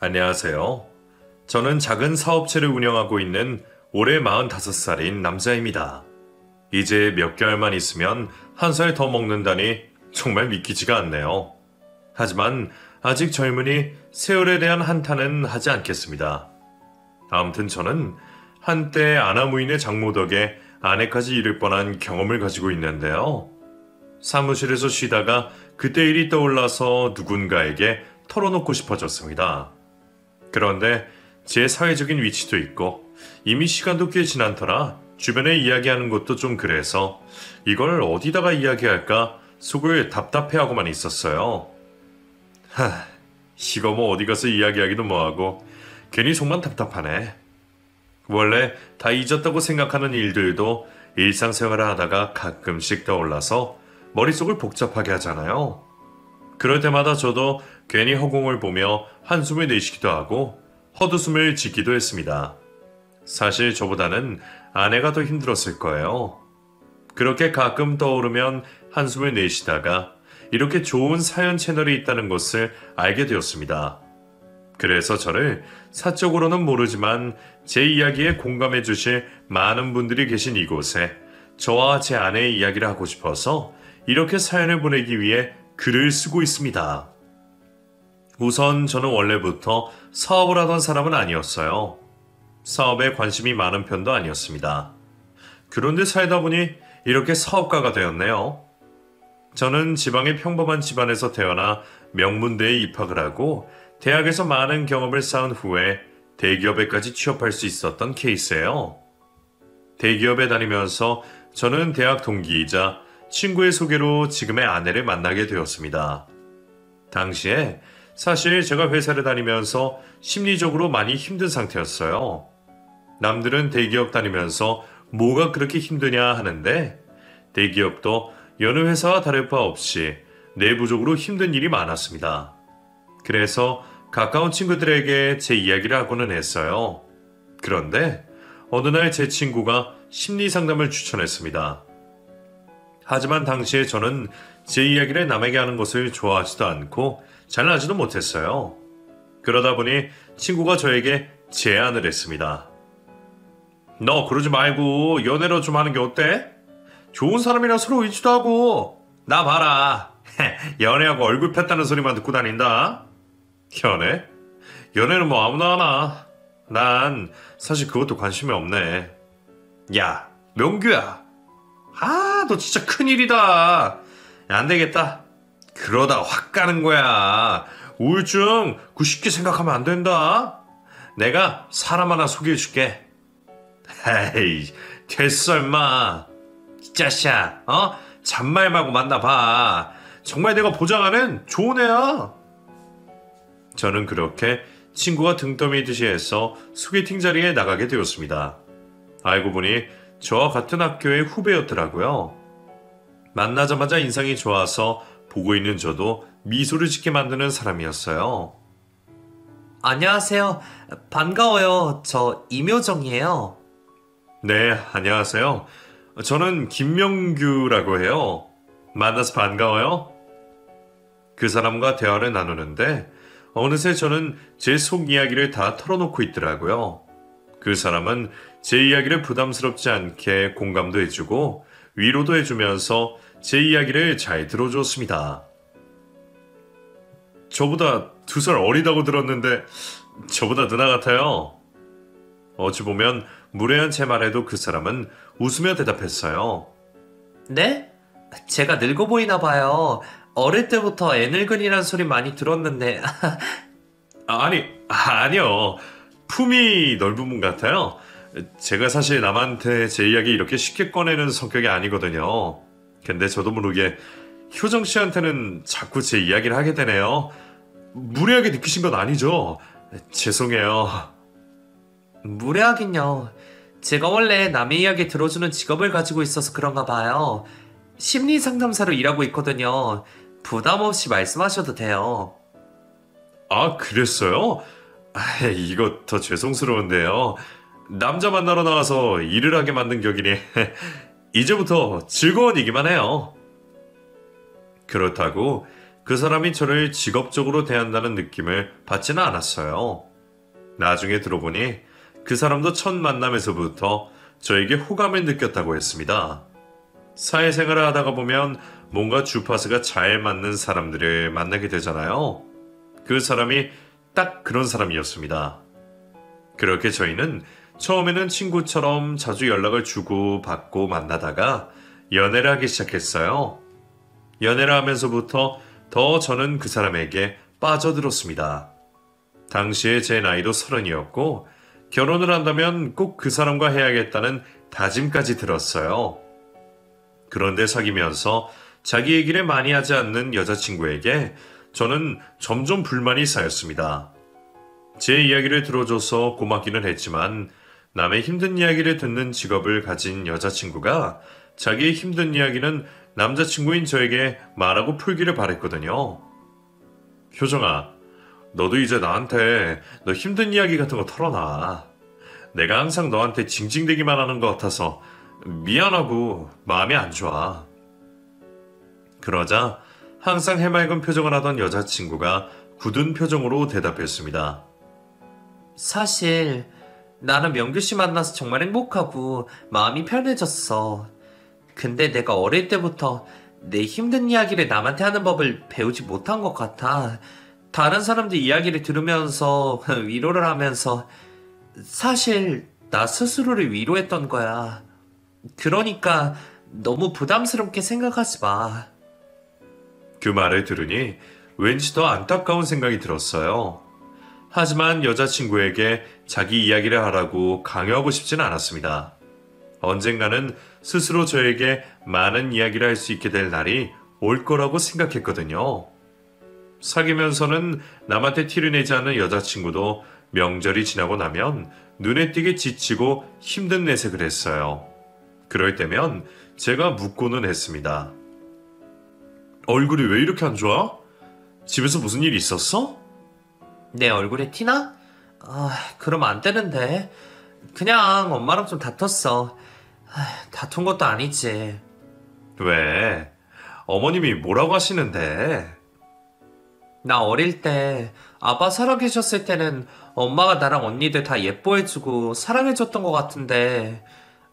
안녕하세요. 저는 작은 사업체를 운영하고 있는 올해 45살인 남자입니다. 이제 몇 개월만 있으면 한 살 더 먹는다니 정말 믿기지가 않네요. 하지만 아직 젊으니 세월에 대한 한탄은 하지 않겠습니다. 아무튼 저는 한때 아나무인의 장모 덕에 아내까지 잃을 뻔한 경험을 가지고 있는데요. 사무실에서 쉬다가 그때 일이 떠올라서 누군가에게 털어놓고 싶어졌습니다. 그런데 제 사회적인 위치도 있고 이미 시간도 꽤 지난 터라 주변에 이야기하는 것도 좀 그래서 이걸 어디다가 이야기할까 속을 답답해하고만 있었어요. 이거 뭐 어디 가서 이야기하기도 뭐하고 괜히 속만 답답하네. 원래 다 잊었다고 생각하는 일들도 일상생활을 하다가 가끔씩 떠올라서 머릿속을 복잡하게 하잖아요. 그럴 때마다 저도 괜히 허공을 보며 한숨을 내쉬기도 하고 헛웃음을 짓기도 했습니다. 사실 저보다는 아내가 더 힘들었을 거예요. 그렇게 가끔 떠오르면 한숨을 내쉬다가 이렇게 좋은 사연 채널이 있다는 것을 알게 되었습니다. 그래서 저를 사적으로는 모르지만 제 이야기에 공감해 주실 많은 분들이 계신 이곳에 저와 제 아내의 이야기를 하고 싶어서 이렇게 사연을 보내기 위해 글을 쓰고 있습니다. 우선 저는 원래부터 사업을 하던 사람은 아니었어요. 사업에 관심이 많은 편도 아니었습니다. 그런데 살다 보니 이렇게 사업가가 되었네요. 저는 지방의 평범한 집안에서 태어나 명문대에 입학을 하고 대학에서 많은 경험을 쌓은 후에 대기업에까지 취업할 수 있었던 케이스예요. 대기업에 다니면서 저는 대학 동기이자 친구의 소개로 지금의 아내를 만나게 되었습니다. 당시에 사실 제가 회사를 다니면서 심리적으로 많이 힘든 상태였어요. 남들은 대기업 다니면서 뭐가 그렇게 힘드냐 하는데 대기업도 여느 회사와 다를 바 없이 내부적으로 힘든 일이 많았습니다. 그래서 가까운 친구들에게 제 이야기를 하고는 했어요. 그런데 어느 날 제 친구가 심리 상담을 추천했습니다. 하지만 당시에 저는 제 이야기를 남에게 하는 것을 좋아하지도 않고 잘나지도 못했어요. 그러다 보니 친구가 저에게 제안을 했습니다. 너 그러지 말고 연애로 좀 하는 게 어때? 좋은 사람이랑 서로 있지도 하고. 나 봐라. 연애하고 얼굴 폈다는 소리만 듣고 다닌다. 연애? 연애는 뭐 아무나 하나. 난 사실 그것도 관심이 없네. 야, 명규야. 너 진짜 큰일이다. 안 되겠다. 그러다 확 가는 거야. 우울증 그 쉽게 생각하면 안 된다. 내가 사람 하나 소개해줄게. 에이, 됐어 임마. 이 자식아, 잔말 말고 만나봐. 정말 내가 보장하는 좋은 애야. 저는 그렇게 친구가 등 떠밀듯이 해서 소개팅 자리에 나가게 되었습니다. 알고 보니 저와 같은 학교의 후배였더라고요. 만나자마자 인상이 좋아서 보고 있는 저도 미소를 짓게 만드는 사람이었어요. 안녕하세요. 반가워요. 저 임효정이에요. 네, 안녕하세요. 저는 김명규라고 해요. 만나서 반가워요. 그 사람과 대화를 나누는데 어느새 저는 제 속 이야기를 다 털어놓고 있더라고요. 그 사람은 제 이야기를 부담스럽지 않게 공감도 해주고 위로도 해주면서 제 이야기를 잘 들어주었습니다. 저보다 2살 어리다고 들었는데 저보다 누나 같아요. 어찌 보면 무례한 제 말에도 그 사람은 웃으며 대답했어요. 네? 제가 늙어 보이나 봐요. 어릴 때부터 애늙은이란 소리 많이 들었는데. 아니요. 품이 넓은 분 같아요. 제가 사실 남한테 제 이야기 이렇게 쉽게 꺼내는 성격이 아니거든요. 근데 저도 모르게 효정 씨한테는 자꾸 제 이야기를 하게 되네요. 무례하게 느끼신 건 아니죠? 죄송해요. 무례하긴요. 제가 원래 남의 이야기 들어주는 직업을 가지고 있어서 그런가 봐요. 심리 상담사로 일하고 있거든요. 부담 없이 말씀하셔도 돼요. 아, 그랬어요? 이거 더 죄송스러운데요. 남자 만나러 나와서 일을 하게 만든 격이니 이제부터 즐거운 얘기만 해요. 그렇다고 그 사람이 저를 직업적으로 대한다는 느낌을 받지는 않았어요. 나중에 들어보니 그 사람도 첫 만남에서부터 저에게 호감을 느꼈다고 했습니다. 사회생활을 하다가 보면 뭔가 주파수가 잘 맞는 사람들을 만나게 되잖아요. 그 사람이 딱 그런 사람이었습니다. 그렇게 저희는 처음에는 친구처럼 자주 연락을 주고 받고 만나다가 연애를 하기 시작했어요. 연애를 하면서부터 더 저는 그 사람에게 빠져들었습니다. 당시에 제 나이도 30이었고 결혼을 한다면 꼭 그 사람과 해야겠다는 다짐까지 들었어요. 그런데 사귀면서 자기 얘기를 많이 하지 않는 여자친구에게 저는 점점 불만이 쌓였습니다. 제 이야기를 들어줘서 고맙기는 했지만 남의 힘든 이야기를 듣는 직업을 가진 여자친구가 자기의 힘든 이야기는 남자친구인 저에게 말하고 풀기를 바랬거든요. 효정아, 너도 이제 나한테 너 힘든 이야기 같은 거 털어놔. 내가 항상 너한테 징징대기만 하는 것 같아서 미안하고 마음이 안 좋아. 그러자 항상 해맑은 표정을 하던 여자친구가 굳은 표정으로 대답했습니다. 사실 나는 명규 씨 만나서 정말 행복하고 마음이 편해졌어. 근데 내가 어릴 때부터 내 힘든 이야기를 남한테 하는 법을 배우지 못한 것 같아. 다른 사람들 이야기를 들으면서 위로를 하면서 사실 나 스스로를 위로했던 거야. 그러니까 너무 부담스럽게 생각하지 마. 그 말을 들으니 왠지 더 안타까운 생각이 들었어요. 하지만 여자친구에게 자기 이야기를 하라고 강요하고 싶지는 않았습니다. 언젠가는 스스로 저에게 많은 이야기를 할 수 있게 될 날이 올 거라고 생각했거든요. 사귀면서는 남한테 티를 내지 않는 여자친구도 명절이 지나고 나면 눈에 띄게 지치고 힘든 내색을 했어요. 그럴 때면 제가 묻고는 했습니다. 얼굴이 왜 이렇게 안 좋아? 집에서 무슨 일 있었어? 내 얼굴에 티나? 그럼 안 되는데. 그냥 엄마랑 좀 다퉜어. 다툰 것도 아니지. 왜? 어머님이 뭐라고 하시는데? 나 어릴 때 아빠 살아계셨을 때는 엄마가 나랑 언니들 다 예뻐해주고 사랑해줬던 것 같은데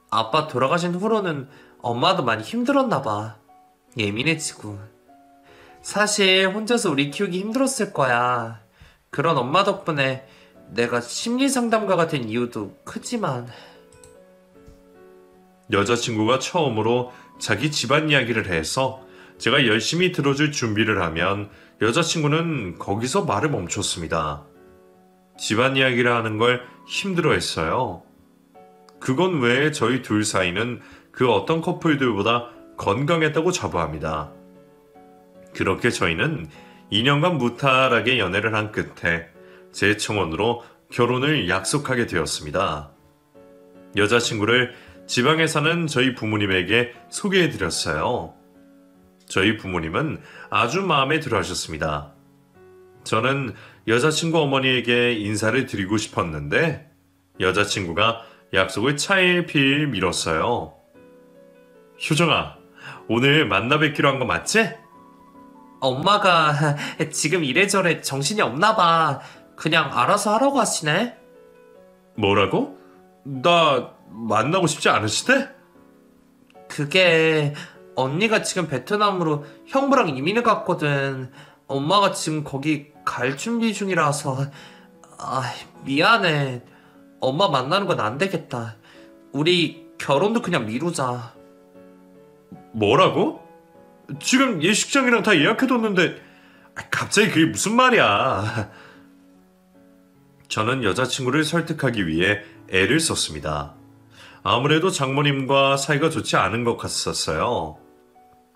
아빠 돌아가신 후로는 엄마도 많이 힘들었나 봐. 예민해지고. 사실 혼자서 우리 키우기 힘들었을 거야. 그런 엄마 덕분에 내가 심리상담가가 된 이유도 크지만. 여자친구가 처음으로 자기 집안 이야기를 해서 제가 열심히 들어줄 준비를 하면 여자친구는 거기서 말을 멈췄습니다. 집안 이야기를 하는 걸 힘들어했어요. 그건 왜 저희 둘 사이는 그 어떤 커플들보다 건강했다고 자부합니다. 그렇게 저희는 2년간 무탈하게 연애를 한 끝에 제 청혼으로 결혼을 약속하게 되었습니다. 여자친구를 지방에 사는 저희 부모님에게 소개해드렸어요. 저희 부모님은 아주 마음에 들어 하셨습니다. 저는 여자친구 어머니에게 인사를 드리고 싶었는데 여자친구가 약속을 차일피일 미뤘어요. 효정아, 오늘 만나 뵙기로 한 거 맞지? 엄마가 지금 이래저래 정신이 없나 봐. 그냥 알아서 하라고 하시네. 뭐라고? 나 만나고 싶지 않으시대? 그게 언니가 지금 베트남으로 형부랑 이민을 갔거든. 엄마가 지금 거기 갈 준비 중이라서. 미안해. 엄마 만나는 건 안 되겠다. 우리 결혼도 그냥 미루자. 뭐라고? 지금 예식장이랑 다 예약해뒀는데 갑자기 그게 무슨 말이야? 저는 여자친구를 설득하기 위해 애를 썼습니다. 아무래도 장모님과 사이가 좋지 않은 것 같았어요.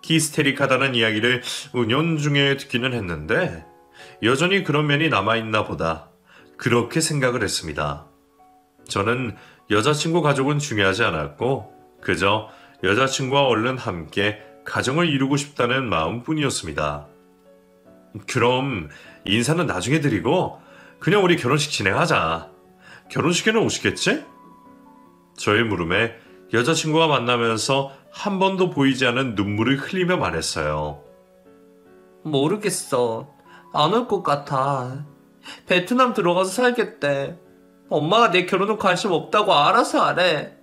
히스테릭하다는 이야기를 은연중에 듣기는 했는데 여전히 그런 면이 남아있나 보다 그렇게 생각을 했습니다. 저는 여자친구 가족은 중요하지 않았고 그저 여자친구와 얼른 함께 가정을 이루고 싶다는 마음뿐이었습니다. 그럼 인사는 나중에 드리고 그냥 우리 결혼식 진행하자. 결혼식에는 오시겠지? 저의 물음에 여자친구와 만나면서 한 번도 보이지 않은 눈물을 흘리며 말했어요. 모르겠어. 안 올 것 같아. 베트남 들어가서 살겠대. 엄마가 내 결혼은 관심 없다고 알아서 하래.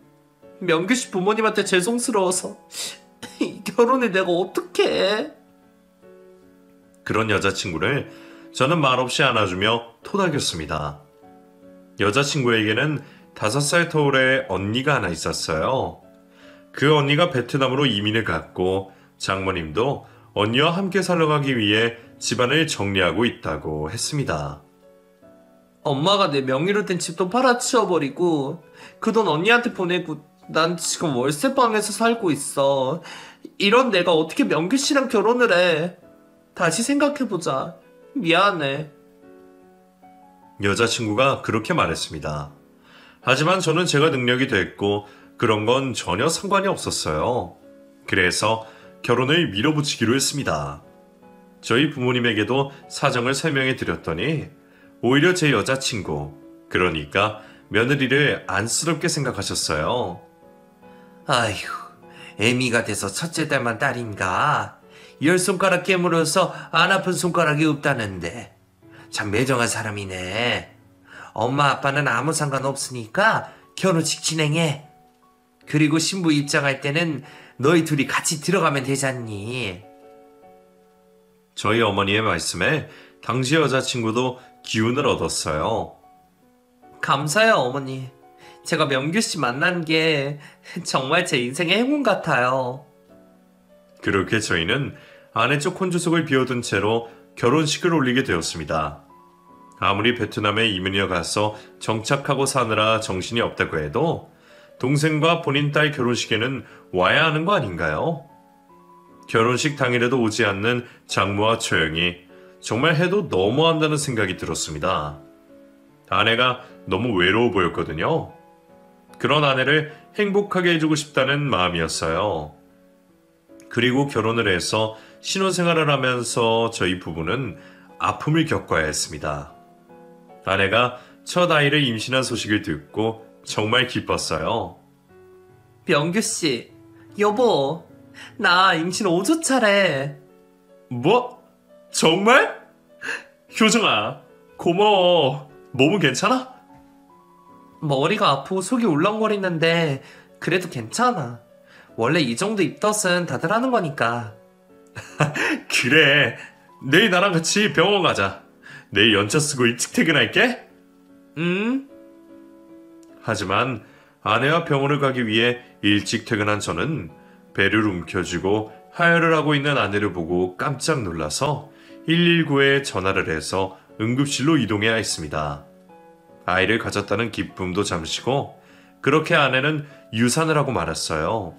명규 씨 부모님한테 죄송스러워서 이 결혼을 내가 어떻게 해? 그런 여자친구를 저는 말없이 안아주며 토닥였습니다. 여자친구에게는 5살 터울의 언니가 하나 있었어요. 그 언니가 베트남으로 이민을 갔고 장모님도 언니와 함께 살러 가기 위해 집안을 정리하고 있다고 했습니다. 엄마가 내 명의로 된 집도 팔아치워버리고 그 돈 언니한테 보내고 난 지금 월세방에서 살고 있어. 이런 내가 어떻게 명규 씨랑 결혼을 해? 다시 생각해보자. 미안해. 여자친구가 그렇게 말했습니다. 하지만 저는 제가 능력이 됐고 그런 건 전혀 상관이 없었어요. 그래서 결혼을 밀어붙이기로 했습니다. 저희 부모님에게도 사정을 설명해 드렸더니 오히려 제 여자친구, 그러니까 며느리를 안쓰럽게 생각하셨어요. 아휴, 애미가 돼서 첫째 딸만 딸인가? 10손가락 깨물어서 안 아픈 손가락이 없다는데. 참 매정한 사람이네. 엄마 아빠는 아무 상관없으니까 결혼식 진행해. 그리고 신부 입장할 때는 너희 둘이 같이 들어가면 되잖니. 저희 어머니의 말씀에 당시 여자친구도 기운을 얻었어요. 감사해요, 어머니. 제가 명규 씨 만난 게 정말 제 인생의 행운 같아요. 그렇게 저희는 아내 쪽 혼주석을 비워둔 채로 결혼식을 올리게 되었습니다. 아무리 베트남에 이민을 가서 정착하고 사느라 정신이 없다고 해도 동생과 본인 딸 결혼식에는 와야 하는 거 아닌가요? 결혼식 당일에도 오지 않는 장모와 처형이 정말 해도 너무한다는 생각이 들었습니다. 아내가 너무 외로워 보였거든요. 그런 아내를 행복하게 해주고 싶다는 마음이었어요. 그리고 결혼을 해서 신혼생활을 하면서 저희 부부는 아픔을 겪어야 했습니다. 아내가 첫 아이를 임신한 소식을 듣고 정말 기뻤어요. 명규 씨, 여보, 나 임신 5주 차래. 뭐? 정말? 효정아, 고마워. 몸은 괜찮아? 머리가 아프고 속이 울렁거리는데 그래도 괜찮아. 원래 이 정도 입덧은 다들 하는 거니까. 그래. 내일 나랑 같이 병원 가자. 내일 연차 쓰고 일찍 퇴근할게. 하지만 아내와 병원을 가기 위해 일찍 퇴근한 저는 배를 움켜쥐고 하혈을 하고 있는 아내를 보고 깜짝 놀라서 119에 전화를 해서 응급실로 이동해야 했습니다. 아이를 가졌다는 기쁨도 잠시고 그렇게 아내는 유산을 하고 말았어요.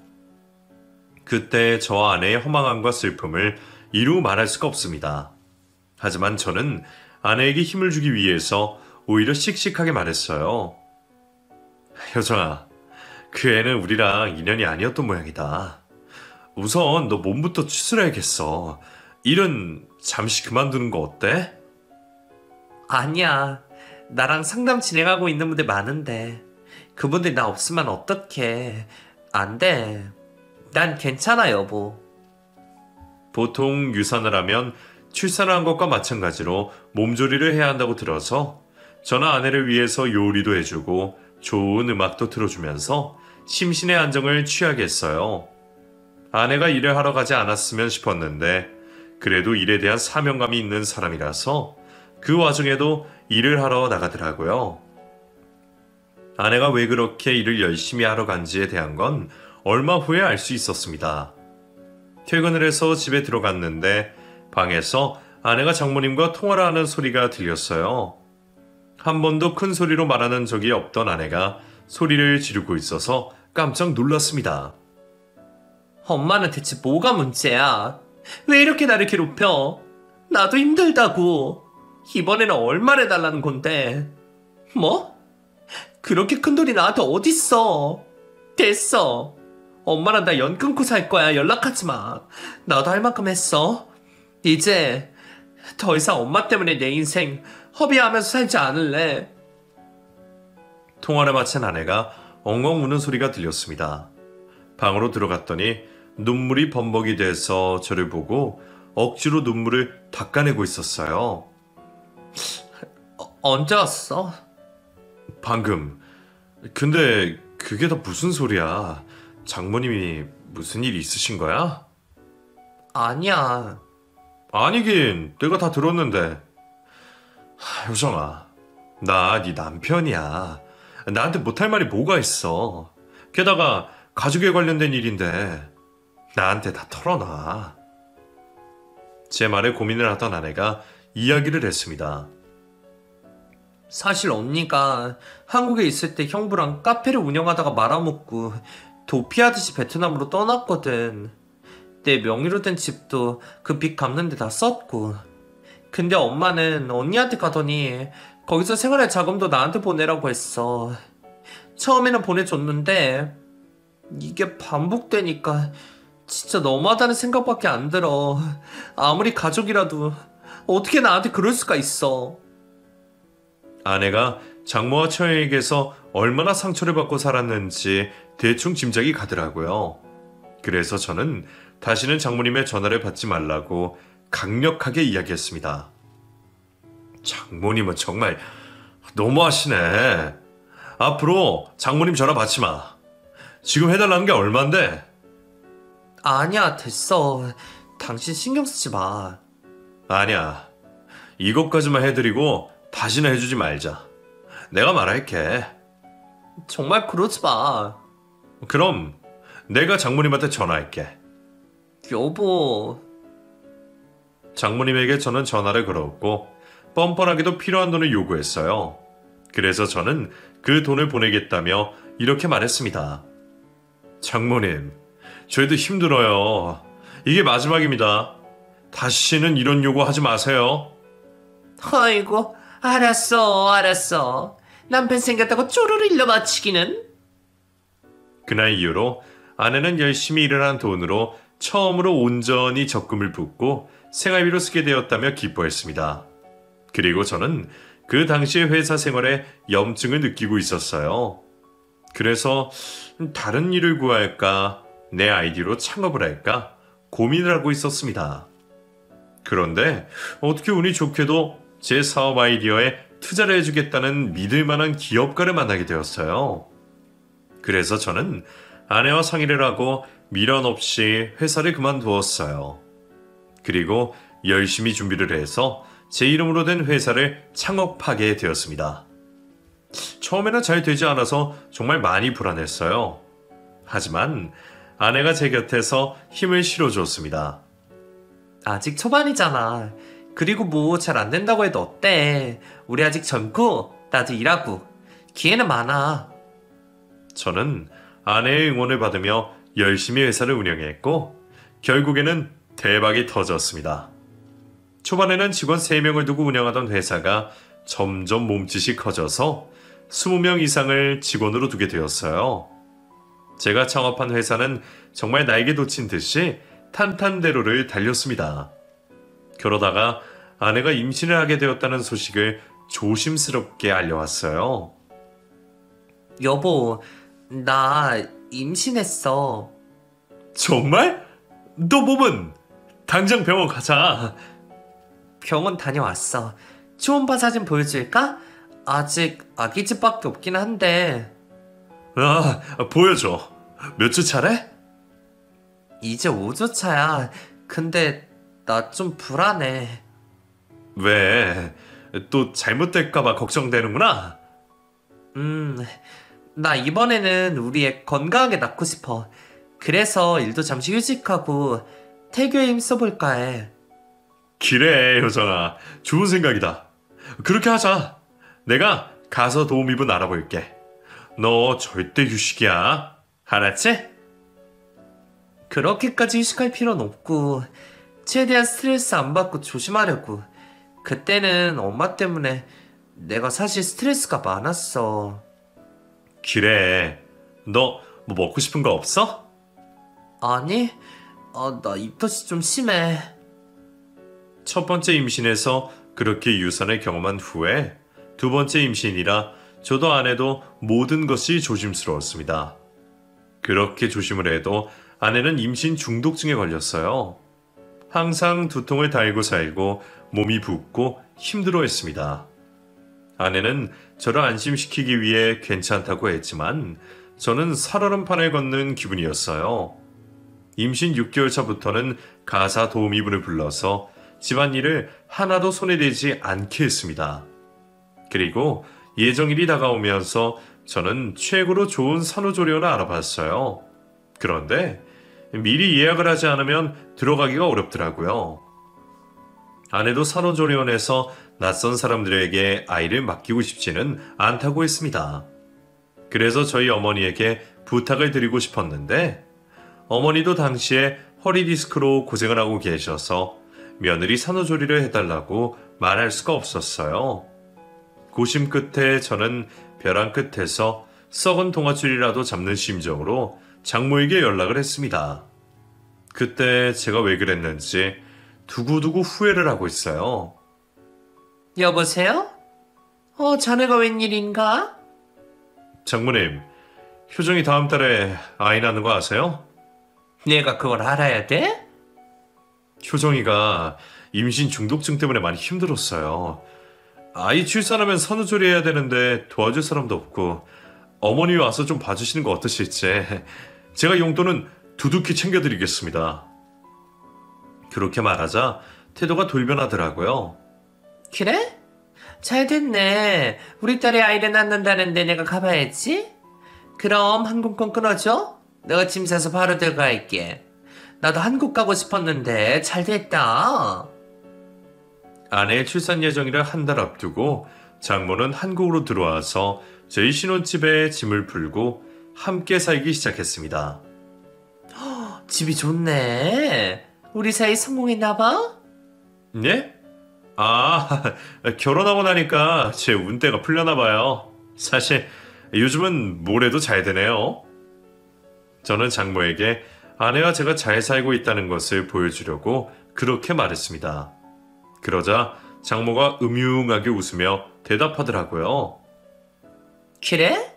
그때 저 아내의 허망함과 슬픔을 이루 말할 수가 없습니다. 하지만 저는 아내에게 힘을 주기 위해서 오히려 씩씩하게 말했어요. 효정아, 그 애는 우리랑 인연이 아니었던 모양이다. 우선 너 몸부터 추스려야겠어. 일은 잠시 그만두는 거 어때? 아니야. 나랑 상담 진행하고 있는 분들 많은데 그분들 나 없으면 어떡해. 안 돼. 난 괜찮아, 여보. 보통 유산을 하면 출산을 한 것과 마찬가지로 몸조리를 해야 한다고 들어서 저는 아내를 위해서 요리도 해주고 좋은 음악도 틀어주면서 심신의 안정을 취하겠어요. 아내가 일을 하러 가지 않았으면 싶었는데 그래도 일에 대한 사명감이 있는 사람이라서 그 와중에도 일을 하러 나가더라고요. 아내가 왜 그렇게 일을 열심히 하러 간지에 대한 건 얼마 후에 알 수 있었습니다. 퇴근을 해서 집에 들어갔는데 방에서 아내가 장모님과 통화를 하는 소리가 들렸어요. 한 번도 큰 소리로 말하는 적이 없던 아내가 소리를 지르고 있어서 깜짝 놀랐습니다. 엄마는 대체 뭐가 문제야? 왜 이렇게 나를 괴롭혀? 나도 힘들다고. 이번에는 얼마를 달라는 건데? 뭐? 그렇게 큰 돈이 나한테 어딨어? 됐어. 엄마랑 나 연 끊고 살 거야. 연락하지 마. 나도 할 만큼 했어. 이제 더 이상 엄마 때문에 내 인생 허비하면서 살지 않을래. 통화를 마친 아내가 엉엉 우는 소리가 들렸습니다. 방으로 들어갔더니 눈물이 범벅이 돼서 저를 보고 억지로 눈물을 닦아내고 있었어요. 언제 왔어? 방금. 근데 그게 다 무슨 소리야? 장모님이 무슨 일 있으신 거야? 아니야. 아니긴, 내가 다 들었는데. 효정아, 나 네 남편이야. 나한테 못할 말이 뭐가 있어. 게다가 가족에 관련된 일인데 나한테 다 털어놔. 제 말에 고민을 하던 아내가 이야기를 했습니다. 사실 언니가 한국에 있을 때 형부랑 카페를 운영하다가 말아먹고 도피하듯이 베트남으로 떠났거든. 내 명의로 된 집도 그 빚 갚는 데 다 썼고. 근데 엄마는 언니한테 가더니 거기서 생활할 자금도 나한테 보내라고 했어. 처음에는 보내줬는데 이게 반복되니까 진짜 너무하다는 생각밖에 안 들어. 아무리 가족이라도 어떻게 나한테 그럴 수가 있어. 아내가 장모와 처형에게서 얼마나 상처를 받고 살았는지 대충 짐작이 가더라고요. 그래서 저는 다시는 장모님의 전화를 받지 말라고 강력하게 이야기했습니다. 장모님은 정말 너무하시네. 앞으로 장모님 전화 받지 마. 지금 해달라는 게 얼만데? 아니야, 됐어. 당신 신경 쓰지 마. 아니야. 이것까지만 해드리고 다시는 해주지 말자. 내가 말할게. 정말 그러지 마. 그럼 내가 장모님한테 전화할게. 여보. 장모님에게 저는 전화를 걸었고 뻔뻔하게도 필요한 돈을 요구했어요. 그래서 저는 그 돈을 보내겠다며 이렇게 말했습니다. 장모님, 저희도 힘들어요. 이게 마지막입니다. 다시는 이런 요구 하지 마세요. 아이고, 알았어. 남편 생겼다고 쪼르르 일러 바치기는. 그날 이후로 아내는 열심히 일을 한 돈으로 처음으로 온전히 적금을 붓고 생활비로 쓰게 되었다며 기뻐했습니다. 그리고 저는 그 당시의 회사 생활에 염증을 느끼고 있었어요. 그래서 다른 일을 구할까, 내 아이디로 창업을 할까 고민을 하고 있었습니다. 그런데 어떻게 운이 좋게도 제 사업 아이디어에 투자를 해주겠다는 믿을 만한 기업가를 만나게 되었어요. 그래서 저는 아내와 상의를 하고 미련 없이 회사를 그만두었어요. 그리고 열심히 준비를 해서 제 이름으로 된 회사를 창업하게 되었습니다. 처음에는 잘 되지 않아서 정말 많이 불안했어요. 하지만 아내가 제 곁에서 힘을 실어주었습니다. 아직 초반이잖아. 그리고 뭐 잘 안 된다고 해도 어때? 우리 아직 젊고 나도 일하고 기회는 많아. 저는 아내의 응원을 받으며 열심히 회사를 운영했고 결국에는 대박이 터졌습니다. 초반에는 직원 3명을 두고 운영하던 회사가 점점 몸짓이 커져서 20명 이상을 직원으로 두게 되었어요. 제가 창업한 회사는 정말 날개 돋친 듯이 탄탄대로를 달렸습니다. 그러다가 아내가 임신을 하게 되었다는 소식을 조심스럽게 알려왔어요. 여보, 나 임신했어. 정말? 너 몸은? 당장 병원 가자. 병원 다녀왔어. 초음파 사진 보여줄까? 아직 아기집밖에 없긴 한데. 아, 보여줘. 몇 주 차래? 이제 5주 차야. 근데 나 좀 불안해. 왜? 또 잘못될까봐 걱정되는구나? 나 이번에는 우리 애 건강하게 낳고 싶어. 그래서 일도 잠시 휴직하고 태교에 힘써볼까 해. 그래, 효정아. 좋은 생각이다. 그렇게 하자. 내가 가서 도우미분 알아볼게. 너 절대 휴식이야. 알았지? 그렇게까지 휴식할 필요는 없고 최대한 스트레스 안 받고 조심하려고. 그때는 엄마 때문에 내가 사실 스트레스가 많았어. 그래. 너 뭐 먹고 싶은 거 없어? 아니, 나 입덧이 좀 심해. 첫 번째 임신에서 그렇게 유산을 경험한 후에 두 번째 임신이라 저도 아내도 모든 것이 조심스러웠습니다. 그렇게 조심을 해도 아내는 임신 중독증에 걸렸어요. 항상 두통을 달고 살고 몸이 붓고 힘들어했습니다. 아내는 저를 안심시키기 위해 괜찮다고 했지만 저는 살얼음 판을 걷는 기분이었어요. 임신 6개월 차부터는 가사 도우미분을 불러서 집안일을 하나도 손에 대지 않게 했습니다. 그리고 예정일이 다가오면서 저는 최고로 좋은 산후조리원을 알아봤어요. 그런데 미리 예약을 하지 않으면 들어가기가 어렵더라고요. 아내도 산후조리원에서 낯선 사람들에게 아이를 맡기고 싶지는 않다고 했습니다. 그래서 저희 어머니에게 부탁을 드리고 싶었는데 어머니도 당시에 허리 디스크로 고생을 하고 계셔서 며느리 산후조리를 해달라고 말할 수가 없었어요. 고심 끝에 저는 벼랑 끝에서 썩은 동아줄이라도 잡는 심정으로 장모에게 연락을 했습니다. 그때 제가 왜 그랬는지 두고두고 후회를 하고 있어요. 여보세요? 자네가 웬일인가? 장모님, 효정이 다음 달에 아이 낳는 거 아세요? 내가 그걸 알아야 돼? 효정이가 임신 중독증 때문에 많이 힘들었어요. 아이 출산하면 산후조리 해야 되는데 도와줄 사람도 없고 어머니 와서 좀 봐주시는 거 어떠실지 제가 용돈은 두둑히 챙겨드리겠습니다. 그렇게 말하자 태도가 돌변하더라고요. 그래? 잘 됐네. 우리 딸이 아이를 낳는다는데 내가 가봐야지. 그럼 항공권 끊어줘. 내가 짐 싸서 바로 들어갈게. 나도 한국 가고 싶었는데 잘 됐다. 아내의 출산 예정일을 한 달 앞두고 장모는 한국으로 들어와서 저희 신혼집에 짐을 풀고 함께 살기 시작했습니다. 집이 좋네. 우리 사이 성공했나봐? 예? 결혼하고 나니까 제 운대가 풀려나 봐요. 사실 요즘은 뭘 해도 잘 되네요. 저는 장모에게 아내와 제가 잘 살고 있다는 것을 보여주려고 그렇게 말했습니다. 그러자 장모가 음흉하게 웃으며 대답하더라고요. 그래?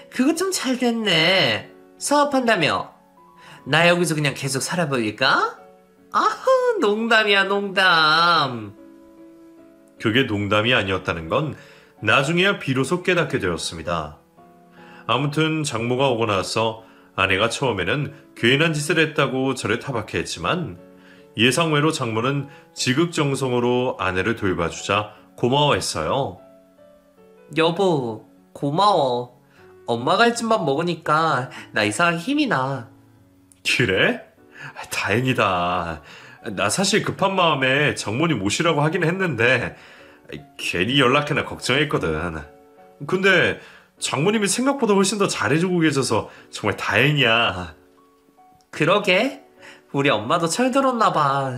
그거 좀 잘 됐네. 사업한다며? 나 여기서 그냥 계속 살아보일까? 아흐, 농담이야, 농담. 그게 농담이 아니었다는 건 나중에야 비로소 깨닫게 되었습니다. 아무튼 장모가 오고 나서 아내가 처음에는 괜한 짓을 했다고 저를 타박했지만 예상외로 장모는 지극정성으로 아내를 돌봐주자 고마워했어요. 여보, 고마워. 엄마가 할 집만 먹으니까 나 이상하게 힘이 나. 그래? 다행이다. 나 사실 급한 마음에 장모님 모시라고 하긴 했는데 괜히 연락해나 걱정했거든. 근데 장모님이 생각보다 훨씬 더 잘해주고 계셔서 정말 다행이야. 그러게. 우리 엄마도 철들었나 봐.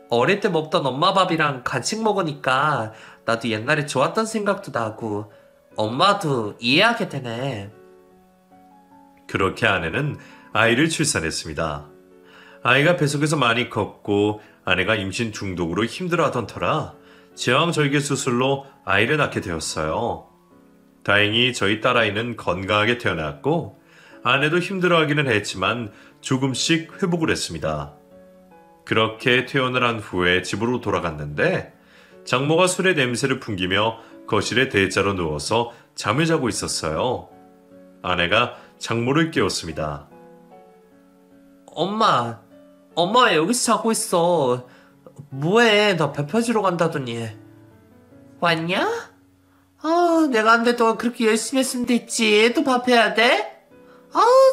어릴 때 먹던 엄마 밥이랑 간식 먹으니까 나도 옛날에 좋았던 생각도 나고 엄마도 이해하게 되네. 그렇게 아내는 아이를 출산했습니다. 아이가 뱃속에서 많이 컸고 아내가 임신 중독으로 힘들어하던 터라 제왕절개 수술로 아이를 낳게 되었어요. 다행히 저희 딸아이는 건강하게 태어났고 아내도 힘들어하기는 했지만 조금씩 회복을 했습니다. 그렇게 퇴원을 한 후에 집으로 돌아갔는데 장모가 술의 냄새를 풍기며 거실에 대자로 누워서 잠을 자고 있었어요. 아내가 장모를 깨웠습니다. 엄마 왜 여기서 자고 있어? 뭐해? 나 배 펴주러 간다더니. 왔냐? 내가 안 돼도 그렇게 열심히 했으면 됐지. 또 밥 해야 돼?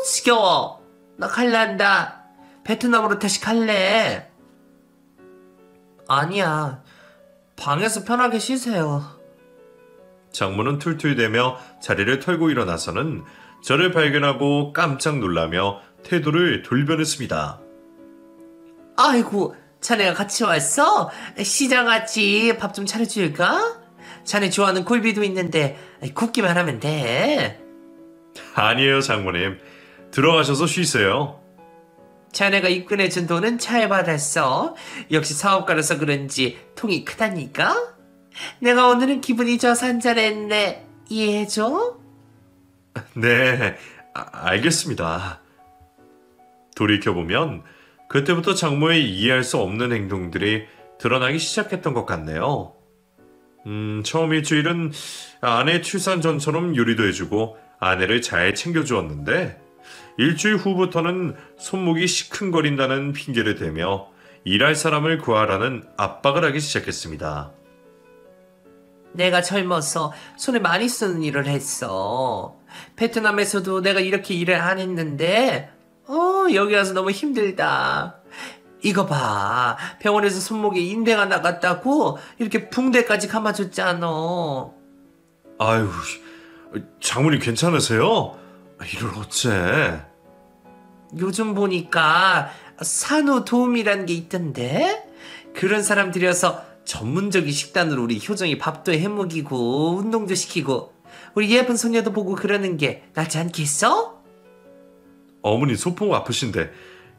지겨워. 나 갈란다. 베트남으로 다시 갈래. 아니야. 방에서 편하게 쉬세요. 장모는 툴툴대며 자리를 털고 일어나서는 저를 발견하고 깜짝 놀라며 태도를 돌변했습니다. 아이고, 자네가 같이 왔어? 시장 같이 밥 좀 차려줄까? 자네 좋아하는 굴비도 있는데 굽기만 하면 돼. 아니에요, 장모님. 들어가셔서 쉬세요. 자네가 입금해준 돈은 잘 받았어. 역시 사업가라서 그런지 통이 크다니까? 내가 오늘은 기분이 좋아서 한잔했네. 이해해줘? 네, 알겠습니다. 돌이켜보면 그때부터 장모의 이해할 수 없는 행동들이 드러나기 시작했던 것 같네요. 처음 일주일은 아내 출산 전처럼 요리도 해주고 아내를 잘 챙겨주었는데 일주일 후부터는 손목이 시큰거린다는 핑계를 대며 일할 사람을 구하라는 압박을 하기 시작했습니다. 내가 젊어서 손을 많이 쓰는 일을 했어. 베트남에서도 내가 이렇게 일을 안 했는데, 여기 와서 너무 힘들다. 이거 봐. 병원에서 손목에 인대가 나갔다고 이렇게 붕대까지 감아줬잖아. 아유, 장모님 괜찮으세요? 이걸 어째? 요즘 보니까 산후도우미라는 게 있던데? 그런 사람 들여서 전문적인 식단으로 우리 효정이 밥도 해먹이고 운동도 시키고 우리 예쁜 손녀도 보고 그러는 게 낫지 않겠어? 어머니 소풍 아프신데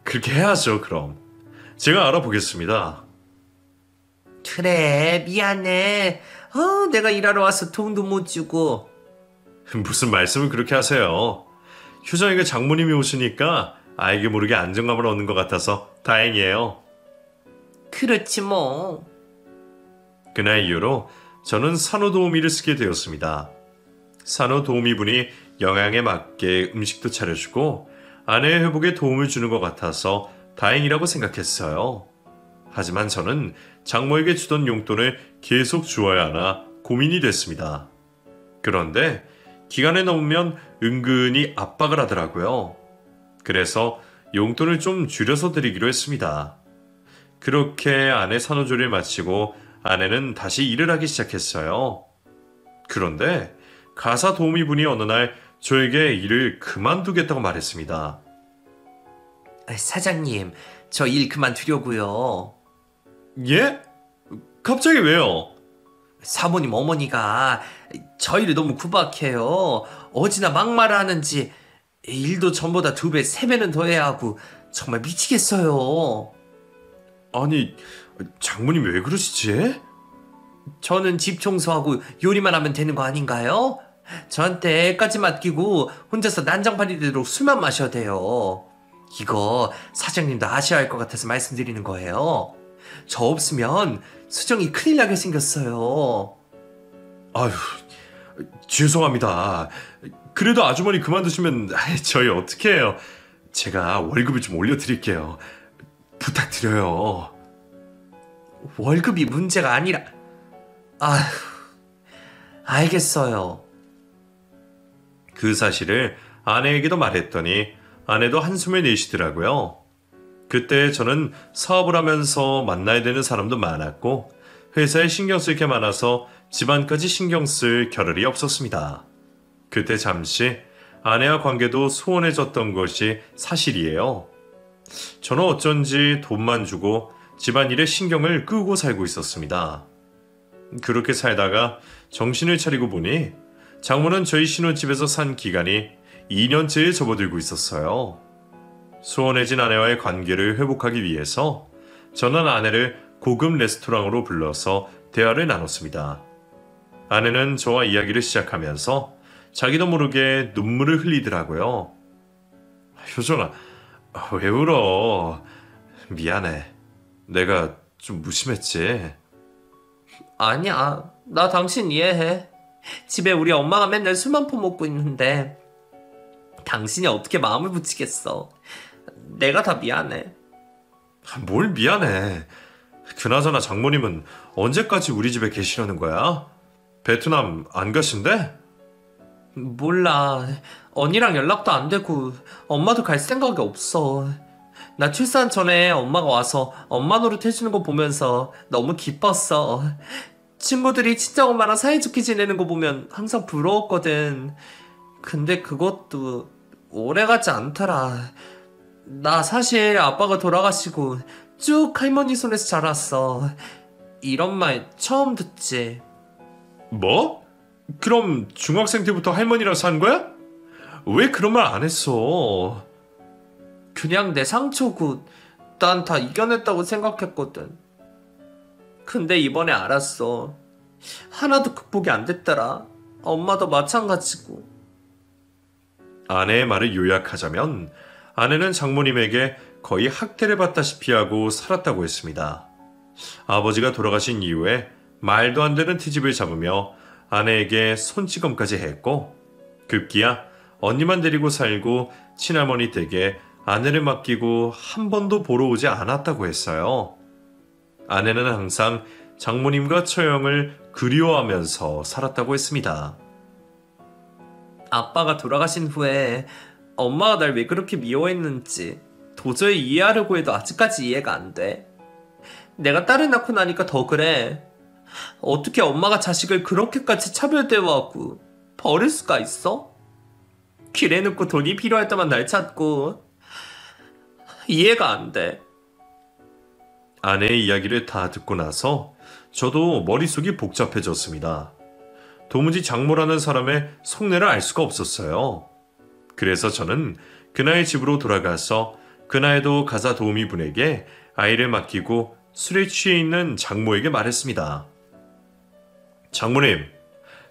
그렇게 해야죠, 그럼. 제가 알아보겠습니다. 그래, 미안해. 내가 일하러 와서 돈도 못 주고. 무슨 말씀을 그렇게 하세요? 효정이가 장모님이 오시니까 알게 모르게 안정감을 얻는 것 같아서 다행이에요. 그렇지 뭐. 그날 이후로 저는 산후도우미를 쓰게 되었습니다. 산후도우미분이 영양에 맞게 음식도 차려주고 아내의 회복에 도움을 주는 것 같아서 다행이라고 생각했어요. 하지만 저는 장모에게 주던 용돈을 계속 주어야 하나 고민이 됐습니다. 그런데 기간이 넘으면 은근히 압박을 하더라고요. 그래서 용돈을 좀 줄여서 드리기로 했습니다. 그렇게 아내 산후조리를 마치고 아내는 다시 일을 하기 시작했어요. 그런데 가사 도우미분이 어느 날 저에게 일을 그만두겠다고 말했습니다. 사장님, 저 일 그만두려고요. 예? 갑자기 왜요? 사모님 어머니가 저희를 너무 구박해요. 어지나 막말을 하는지 일도 전보다 2배, 3배는 더 해야 하고 정말 미치겠어요. 아니, 장모님 왜 그러시지? 저는 집 청소하고 요리만 하면 되는 거 아닌가요? 저한테 애까지 맡기고 혼자서 난장판이 되도록 술만 마셔야 돼요. 이거 사장님도 아셔야 할 것 같아서 말씀드리는 거예요. 저 없으면 수정이 큰일 나게 생겼어요. 아휴, 죄송합니다. 그래도 아주머니 그만두시면 저희 어떻게 해요? 제가 월급을 좀 올려드릴게요. 부탁드려요. 월급이 문제가 아니라... 아휴, 알겠어요. 그 사실을 아내에게도 말했더니 아내도 한숨을 내쉬더라고요. 그때 저는 사업을 하면서 만나야 되는 사람도 많았고 회사에 신경 쓸 게 많아서 집안까지 신경 쓸 겨를이 없었습니다. 그때 잠시 아내와 관계도 소원해졌던 것이 사실이에요. 저는 어쩐지 돈만 주고 집안일에 신경을 끄고 살고 있었습니다. 그렇게 살다가 정신을 차리고 보니 장모는 저희 신혼집에서 산 기간이 2년째에 접어들고 있었어요. 소원해진 아내와의 관계를 회복하기 위해서 저는 아내를 고급 레스토랑으로 불러서 대화를 나눴습니다. 아내는 저와 이야기를 시작하면서 자기도 모르게 눈물을 흘리더라고요. 효정아, 왜 울어? 미안해. 내가 좀 무심했지. 아니야, 나 당신 이해해. 집에 우리 엄마가 맨날 술만 퍼먹고 있는데 당신이 어떻게 마음을 붙이겠어. 내가 다 미안해. 뭘 미안해. 그나저나 장모님은 언제까지 우리 집에 계시려는 거야? 베트남 안 가신대? 몰라. 언니랑 연락도 안 되고 엄마도 갈 생각이 없어. 나 출산 전에 엄마가 와서 엄마 노릇 해주는 거 보면서 너무 기뻤어. 친구들이 친정엄마랑 사이좋게 지내는 거 보면 항상 부러웠거든. 근데 그것도 오래가지 않더라. 나 사실 아빠가 돌아가시고 쭉 할머니 손에서 자랐어. 이런 말 처음 듣지. 뭐? 그럼 중학생 때부터 할머니랑 산 거야? 왜 그런 말 안 했어? 그냥 내 상처고 난 다 이겨냈다고 생각했거든. 근데 이번에 알았어. 하나도 극복이 안 됐더라. 엄마도 마찬가지고. 아내의 말을 요약하자면 아내는 장모님에게 거의 학대를 받다시피 하고 살았다고 했습니다. 아버지가 돌아가신 이후에 말도 안 되는 트집을 잡으며 아내에게 손찌검까지 했고 급기야 언니만 데리고 살고 친할머니 댁에 아내를 맡기고 한 번도 보러 오지 않았다고 했어요. 아내는 항상 장모님과 처형을 그리워하면서 살았다고 했습니다. 아빠가 돌아가신 후에 엄마가 날 왜 그렇게 미워했는지 도저히 이해하려고 해도 아직까지 이해가 안 돼. 내가 딸을 낳고 나니까 더 그래. 어떻게 엄마가 자식을 그렇게까지 차별대우하고 버릴 수가 있어? 길에 놓고 돈이 필요할 때만 날 찾고 이해가 안 돼. 아내의 이야기를 다 듣고 나서 저도 머릿속이 복잡해졌습니다. 도무지 장모라는 사람의 속내를 알 수가 없었어요. 그래서 저는 그나의 집으로 돌아가서 그나에도 가사 도우미 분에게 아이를 맡기고 술에 취해 있는 장모에게 말했습니다. 장모님,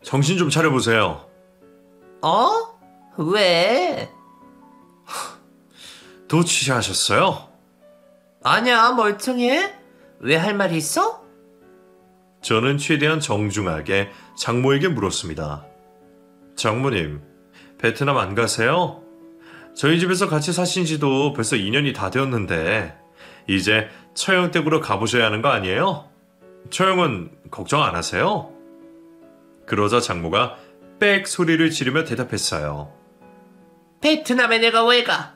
정신 좀 차려보세요. 어? 왜? 또 취하셨어요? 아니야, 멀쩡해. 왜 할 말이 있어? 저는 최대한 정중하게 장모에게 물었습니다. 장모님, 베트남 안 가세요? 저희 집에서 같이 사신 지도 벌써 2년이 다 되었는데 이제 처형 댁으로 가보셔야 하는 거 아니에요? 처형은 걱정 안 하세요? 그러자 장모가 빽 소리를 지르며 대답했어요. 베트남에 내가 왜 가?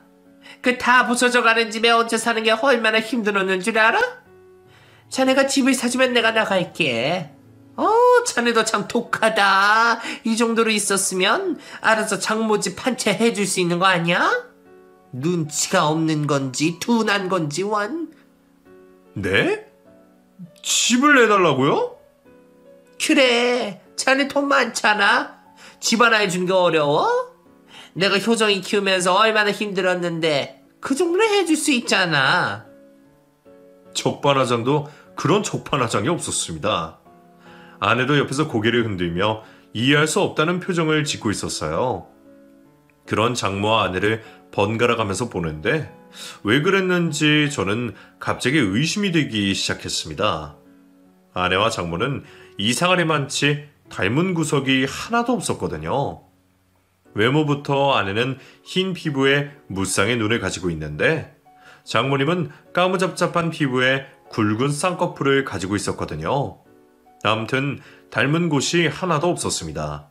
그 다 부서져 가는 집에 얹혀 사는 게 얼마나 힘들었는 줄 알아? 자네가 집을 사주면 내가 나갈게. 자네도 참 독하다. 이 정도로 있었으면 알아서 장모 집 한 채 해줄 수 있는 거 아니야? 눈치가 없는 건지 둔한 건지 원. 네? 집을 내달라고요? 그래, 자네 돈 많잖아. 집 하나 해준 게 어려워? 내가 효정이 키우면서 얼마나 힘들었는데 그 정도는 해줄 수 있잖아. 적반하장도 그런 적반하장이 없었습니다. 아내도 옆에서 고개를 흔들며 이해할 수 없다는 표정을 짓고 있었어요. 그런 장모와 아내를 번갈아 가면서 보는데 왜 그랬는지 저는 갑자기 의심이 되기 시작했습니다. 아내와 장모는 이상하리 많지 닮은 구석이 하나도 없었거든요. 외모부터 아내는 흰 피부에 무쌍의 눈을 가지고 있는데 장모님은 까무잡잡한 피부에 굵은 쌍꺼풀을 가지고 있었거든요. 아무튼 닮은 곳이 하나도 없었습니다.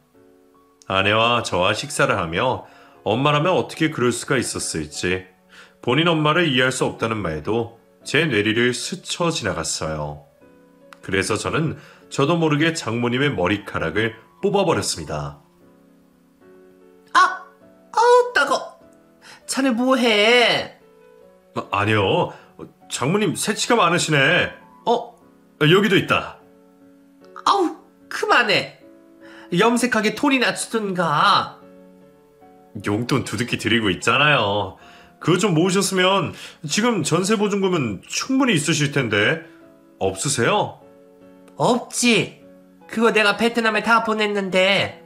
아내와 저와 식사를 하며 엄마라면 어떻게 그럴 수가 있었을지 본인 엄마를 이해할 수 없다는 말도 제 뇌리를 스쳐 지나갔어요. 그래서 저는 저도 모르게 장모님의 머리카락을 뽑아버렸습니다. 따거. 자네 뭐해? 아니요. 장모님 새치가 많으시네. 여기도 있다. 아우, 그만해. 염색하게 톤이나 주든가. 용돈 두둑히 드리고 있잖아요. 그거 좀 모으셨으면 지금 전세보증금은 충분히 있으실 텐데 없으세요? 없지. 그거 내가 베트남에 다 보냈는데.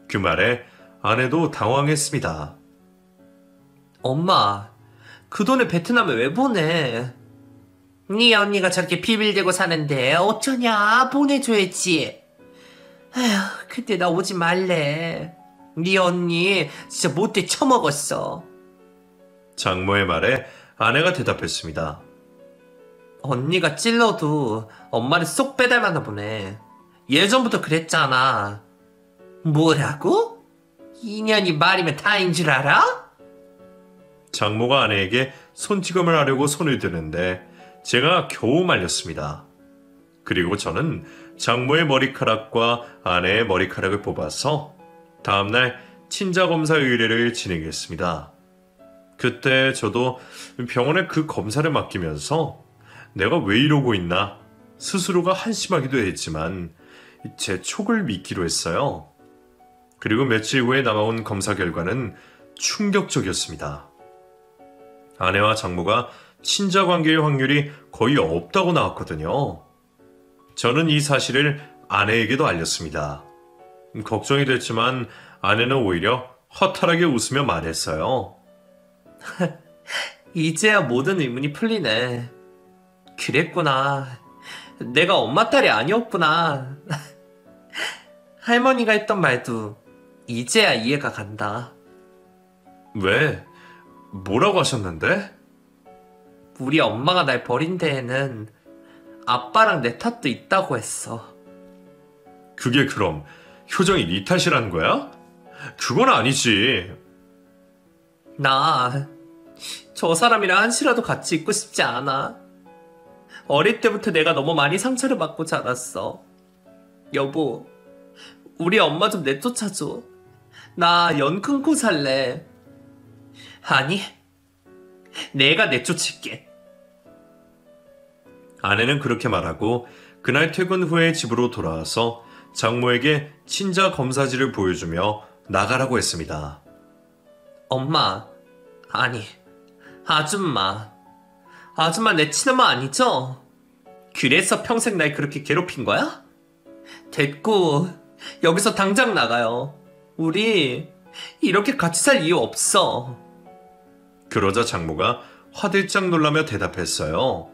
그 말에 아내도 당황했습니다. 엄마, 그 돈을 베트남에 왜 보내? 네 언니가 저렇게 비빌대고 사는데 어쩌냐? 보내줘야지. 에휴, 그때 나 오지 말래. 네 언니 진짜 못돼 처먹었어. 장모의 말에 아내가 대답했습니다. 언니가 찔러도 엄마를 쏙 빼닮았나 보네. 예전부터 그랬잖아. 뭐라고? 인연이 말이면 다인 줄 알아? 장모가 아내에게 손찌검을 하려고 손을 드는데 제가 겨우 말렸습니다. 그리고 저는 장모의 머리카락과 아내의 머리카락을 뽑아서 다음날 친자검사 의뢰를 진행했습니다. 그때 저도 병원에 그 검사를 맡기면서 내가 왜 이러고 있나 스스로가 한심하기도 했지만 제 촉을 믿기로 했어요. 그리고 며칠 후에 남아온 검사 결과는 충격적이었습니다. 아내와 장모가 친자 관계의 확률이 거의 없다고 나왔거든요. 저는 이 사실을 아내에게도 알렸습니다. 걱정이 됐지만 아내는 오히려 허탈하게 웃으며 말했어요. 이제야 모든 의문이 풀리네. 그랬구나. 내가 엄마 딸이 아니었구나. 할머니가 했던 말도 이제야 이해가 간다. 왜? 뭐라고 하셨는데? 우리 엄마가 날 버린 데에는 아빠랑 내 탓도 있다고 했어. 그게 그럼 효정이 네 탓이란 거야? 그건 아니지. 나 저 사람이랑 한시라도 같이 있고 싶지 않아. 어릴 때부터 내가 너무 많이 상처를 받고 자랐어. 여보, 우리 엄마 좀 내쫓아줘. 나 연 끊고 살래. 아니, 내가 내쫓을게. 아내는 그렇게 말하고 그날 퇴근 후에 집으로 돌아와서 장모에게 친자 검사지를 보여주며 나가라고 했습니다. 엄마, 아니, 아줌마. 아줌마 내 친엄마 아니죠? 그래서 평생 날 그렇게 괴롭힌 거야? 됐고, 여기서 당장 나가요. 우리 이렇게 같이 살 이유 없어. 그러자 장모가 화들짝 놀라며 대답했어요.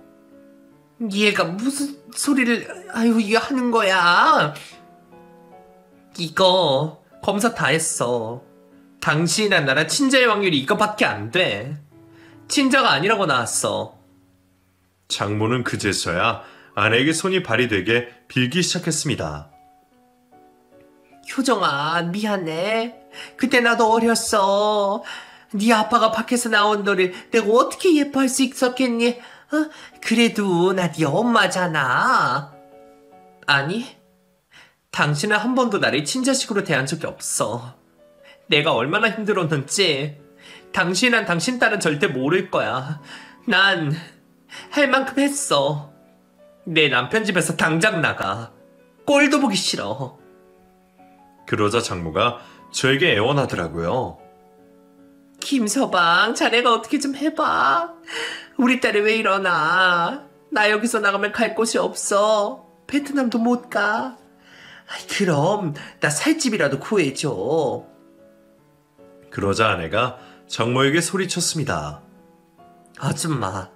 얘가 무슨 소리를 이거 하는 거야? 이거 검사 다 했어. 당신이랑 나랑 친자의 확률이 이거밖에 안 돼. 친자가 아니라고 나왔어. 장모는 그제서야 아내에게 손이 발휘되게 빌기 시작했습니다. 효정아, 미안해. 그때 나도 어렸어. 네 아빠가 밖에서 나온 너를 내가 어떻게 예뻐할 수 있었겠니? 그래도 나 네 엄마잖아. 아니, 당신은 한 번도 나를 친자식으로 대한 적이 없어. 내가 얼마나 힘들었는지 당신이랑 당신 딸은 절대 모를 거야. 난 할 만큼 했어. 내 남편 집에서 당장 나가. 꼴도 보기 싫어. 그러자 장모가 저에게 애원하더라고요. 김서방, 자네가 어떻게 좀 해봐. 우리 딸이 왜 이러나. 나 여기서 나가면 갈 곳이 없어. 베트남도 못 가. 그럼 나 살집이라도 구해줘. 그러자 아내가 장모에게 소리쳤습니다. 아줌마,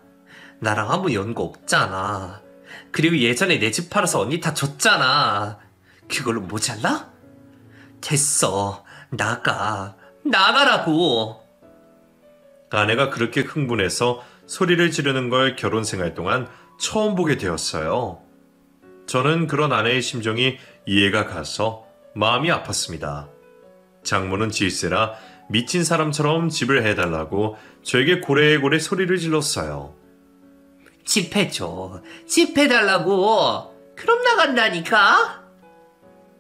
나랑 아무 연고 없잖아. 그리고 예전에 내 집 팔아서 언니 다 줬잖아. 그걸로 모자라? 됐어. 나가라고. 아내가 그렇게 흥분해서 소리를 지르는 걸 결혼 생활 동안 처음 보게 되었어요. 저는 그런 아내의 심정이 이해가 가서 마음이 아팠습니다. 장모는 질세라 미친 사람처럼 집을 해달라고 저에게 고래고래 소리를 질렀어요. 집 해줘. 집 해달라고. 그럼 나간다니까.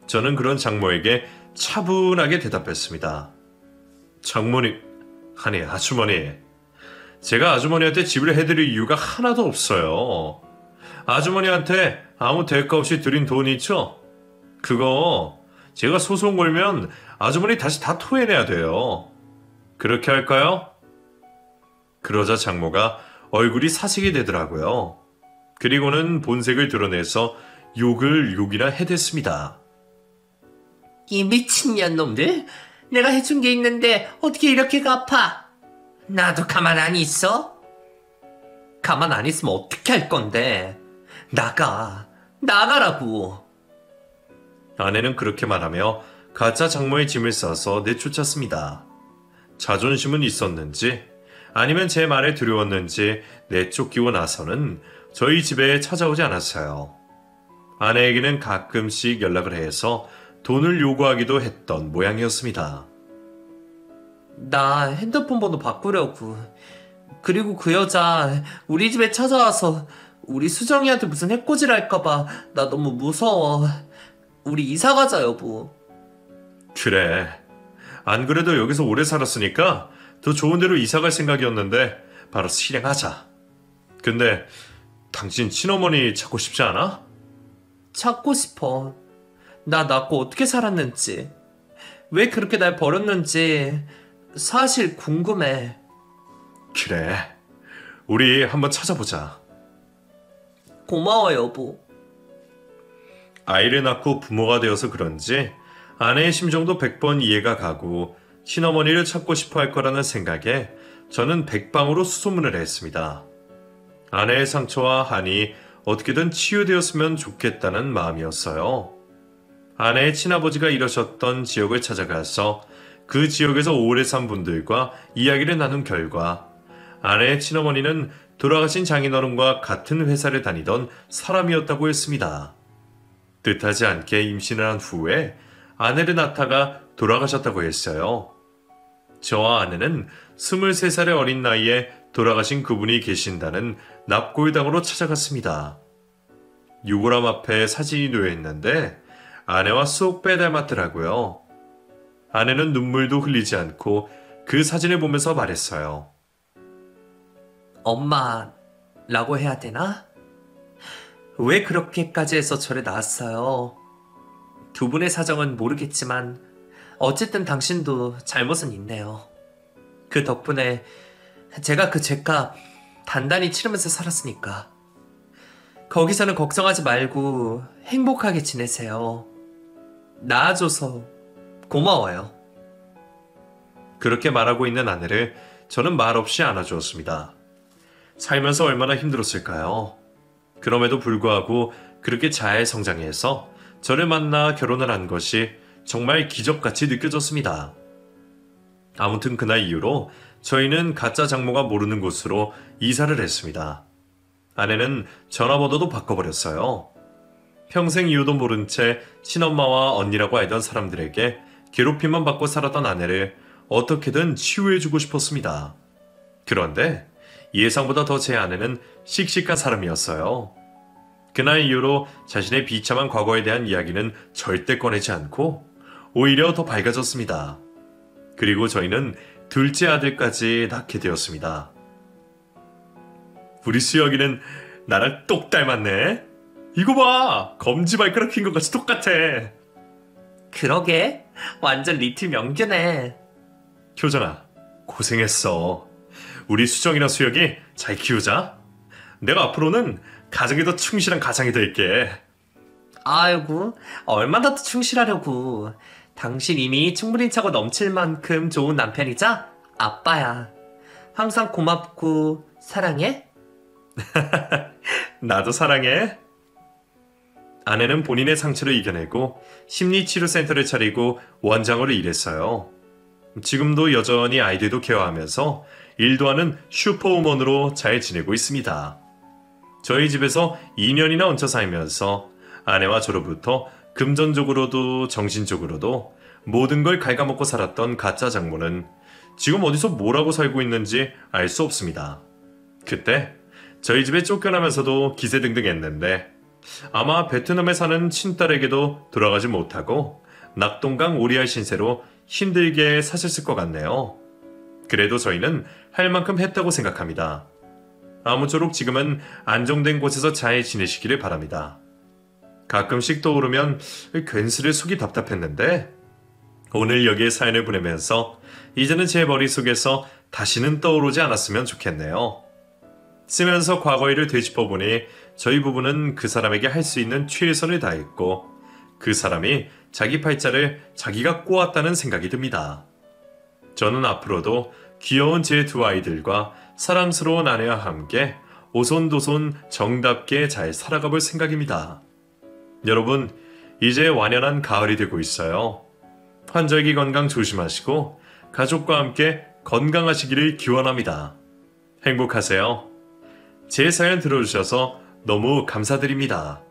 저는 그런 장모에게 차분하게 대답했습니다. 장모님, 아니 아주머니, 제가 아주머니한테 집을 해드릴 이유가 하나도 없어요. 아주머니한테 아무 대가 없이 드린 돈 있죠? 그거 제가 소송 걸면 아주머니 다시 다 토해내야 돼요. 그렇게 할까요? 그러자 장모가 얼굴이 사색이 되더라고요. 그리고는 본색을 드러내서 욕을 욕이나 해댔습니다. 이 미친년 놈들. 내가 해준 게 있는데 어떻게 이렇게 갚아? 나도 가만 안 있어? 가만 안 있으면 어떻게 할 건데? 나가라고. 아내는 그렇게 말하며 가짜 장모의 짐을 싸서 내쫓았습니다. 자존심은 있었는지 아니면 제 말에 두려웠는지 내쫓기고 나서는 저희 집에 찾아오지 않았어요. 아내에게는 가끔씩 연락을 해서 돈을 요구하기도 했던 모양이었습니다. 나 핸드폰 번호 바꾸려고. 그리고 그 여자 우리 집에 찾아와서 우리 수정이한테 무슨 해코지를 할까봐 나 너무 무서워. 우리 이사 가자, 여보. 그래. 안 그래도 여기서 오래 살았으니까 더 좋은 데로 이사 갈 생각이었는데 바로 실행하자. 근데 당신 친어머니 찾고 싶지 않아? 찾고 싶어. 나 낳고 어떻게 살았는지, 왜 그렇게 날 버렸는지 사실 궁금해. 그래. 우리 한번 찾아보자. 고마워, 여보. 아이를 낳고 부모가 되어서 그런지 아내의 심정도 100번 이해가 가고 친어머니를 찾고 싶어 할 거라는 생각에 저는 백방으로 수소문을 했습니다. 아내의 상처와 한이 어떻게든 치유되었으면 좋겠다는 마음이었어요. 아내의 친아버지가 일하셨던 지역을 찾아가서 그 지역에서 오래 산 분들과 이야기를 나눈 결과 아내의 친어머니는 돌아가신 장인어른과 같은 회사를 다니던 사람이었다고 했습니다. 뜻하지 않게 임신을 한 후에 아내를 낳다가 돌아가셨다고 했어요. 저와 아내는 23살의 어린 나이에 돌아가신 그분이 계신다는 납골당으로 찾아갔습니다. 유골함 앞에 사진이 놓여 있는데 아내와 쏙 빼닮았더라고요. 아내는 눈물도 흘리지 않고 그 사진을 보면서 말했어요. 엄마라고 해야 되나? 왜 그렇게까지 해서 저를 낳았어요? 두 분의 사정은 모르겠지만 어쨌든 당신도 잘못은 있네요. 그 덕분에 제가 그 죄값 단단히 치르면서 살았으니까. 거기서는 걱정하지 말고 행복하게 지내세요. 낳아줘서 고마워요. 그렇게 말하고 있는 아내를 저는 말없이 안아주었습니다. 살면서 얼마나 힘들었을까요? 그럼에도 불구하고 그렇게 잘 성장해서 저를 만나 결혼을 한 것이 정말 기적같이 느껴졌습니다. 아무튼 그날 이후로 저희는 가짜 장모가 모르는 곳으로 이사를 했습니다. 아내는 전화번호도 바꿔버렸어요. 평생 이유도 모른 채 친엄마와 언니라고 알던 사람들에게 괴롭힘만 받고 살았던 아내를 어떻게든 치유해주고 싶었습니다. 그런데 예상보다 더 제 아내는 씩씩한 사람이었어요. 그날 이후로 자신의 비참한 과거에 대한 이야기는 절대 꺼내지 않고 오히려 더 밝아졌습니다. 그리고 저희는 둘째 아들까지 낳게 되었습니다. 우리 수혁이는 나랑 똑 닮았네. 이거 봐! 검지발가락 낀 것 같이 똑같아. 그러게, 완전 리틀 명규네. 효정아, 고생했어. 우리 수정이랑 수혁이 잘 키우자. 내가 앞으로는 가정에 더 충실한 가장이 될게. 아이고, 얼마나 더 충실하려고. 당신 이미 충분히 차고 넘칠 만큼 좋은 남편이자 아빠야. 항상 고맙고 사랑해. 나도 사랑해. 아내는 본인의 상처를 이겨내고 심리치료센터를 차리고 원장으로 일했어요. 지금도 여전히 아이들도 케어하면서 일도 하는 슈퍼우먼으로 잘 지내고 있습니다. 저희 집에서 2년이나 얹혀 살면서 아내와 저로부터 금전적으로도 정신적으로도 모든 걸 갉아먹고 살았던 가짜 장모는 지금 어디서 뭘 하고 살고 있는지 알 수 없습니다. 그때 저희 집에 쫓겨나면서도 기세등등했는데 아마 베트남에 사는 친딸에게도 돌아가지 못하고 낙동강 오리알 신세로 힘들게 사셨을 것 같네요. 그래도 저희는 할 만큼 했다고 생각합니다. 아무쪼록 지금은 안정된 곳에서 잘 지내시기를 바랍니다. 가끔씩 떠오르면 괜스레 속이 답답했는데 오늘 여기에 사연을 보내면서 이제는 제 머릿속에서 다시는 떠오르지 않았으면 좋겠네요. 쓰면서 과거 일을 되짚어보니 저희 부부는 그 사람에게 할 수 있는 최선을 다했고 그 사람이 자기 팔자를 자기가 꼬았다는 생각이 듭니다. 저는 앞으로도 귀여운 제 두 아이들과 사랑스러운 아내와 함께 오손도손 정답게 잘 살아가 볼 생각입니다. 여러분, 이제 완연한 가을이 되고 있어요. 환절기 건강 조심하시고 가족과 함께 건강하시기를 기원합니다. 행복하세요. 제 사연 들어주셔서 너무 감사드립니다.